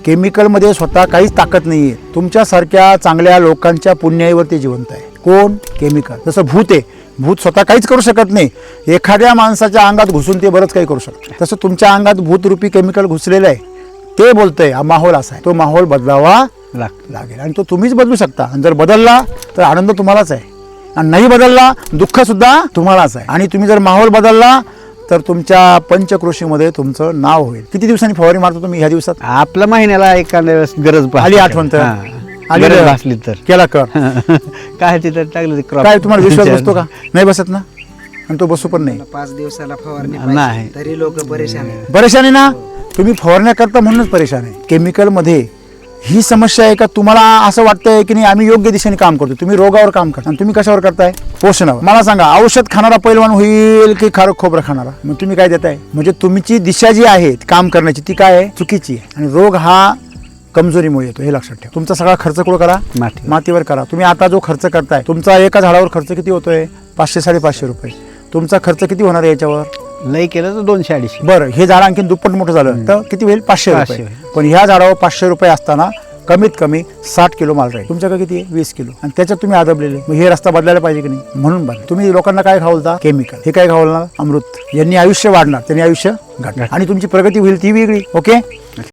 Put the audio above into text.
केमिकलमध्ये स्वतः काहीच ताकद नाही आहे. तुमच्यासारख्या चांगल्या लोकांच्या पुण्याईवर ते जिवंत आहे. कोण? केमिकल. जसं भूत आहे, भूत स्वतः काहीच करू शकत नाही, एखाद्या माणसाच्या अंगात घुसून ते बरंच काही करू शकतं. तसं तुमच्या अंगात भूतरूपी केमिकल घुसलेलं आहे. ते बोलतंय हा माहोल असा आहे, तो माहोल बदलावा लागेल आणि तो तुम्हीच बदलू शकता. आणि जर बदलला तर आनंद तुम्हालाच आहे, आणि नाही बदलला दुःख सुद्धा तुम्हालाच आहे. आणि तुम्ही जर माहोल बदलला तर तुमच्या पंचकृषीमध्ये तुमचं नाव होईल. किती दिवसांनी फवारणी मारतो तुम्ही ह्या दिवसात? आपल्या महिन्याला एखाद्या वेळेस गरज आली आठवण तर आली गरज तर भासली तर केला कर. काय तिथं टाकलं ते crop. काय तुम्हाला विश्वास बसतो का? नाही बसत ना, आणि तो बसू पण नाही. 5 दिवसाला फवारणी नाही. पाहिजे, तरी लोक परेशान आहेत. परेशान आहे ना, तुम्ही फवारण्या करता म्हणूनच परेशान आहे. केमिकलमध्ये ही समस्या आहे का तुम्हाला असं वाटतंय की नाही आम्ही योग्य दिशेने काम करतो? तुम्ही रोगावर काम करता आणि तुम्ही कशावर करताय? पोषणावर. मला सांगा, औषध खाणारा पैलवान होईल की खारक खोबरं खाणारा? मग तुम्ही काय देताय? म्हणजे तुमची दिशा जी आहे काम करण्याची ती काय आहे? चुकीची आहे. आणि रोग हा कमजोरीमुळे येतो, हे लक्षात ठेवा. तुमचा सगळा खर्च कुठं करा? मातीवर करा. तुम्ही आता जो खर्च करताय, तुमचा एका झाडावर खर्च किती होतोय? 500-550 रुपये. तुमचा खर्च किती होणार आहे याच्यावर? लई केलं तर 200-250. बरं, हे झाड आणखी दुप्पट मोठं झालं तर किती होईल? 500 रुपये. पण ह्या झाडावर 500 रुपये असताना कमीत कमी 60 किलो माल राहील. तुमच्याकडे किती आहे? 20 किलो. आणि त्याच्यात तुम्ही आदबलेले. मग हे रस्ता बदलायला पाहिजे की नाही? म्हणून बदला. तुम्ही लोकांना काय खावलता? केमिकल. हे काय खावलणार? अमृत. यांनी आयुष्य वाढणार, त्यांनी आयुष्य घटणार, आणि तुमची प्रगती होईल ती वेगळी. ओके.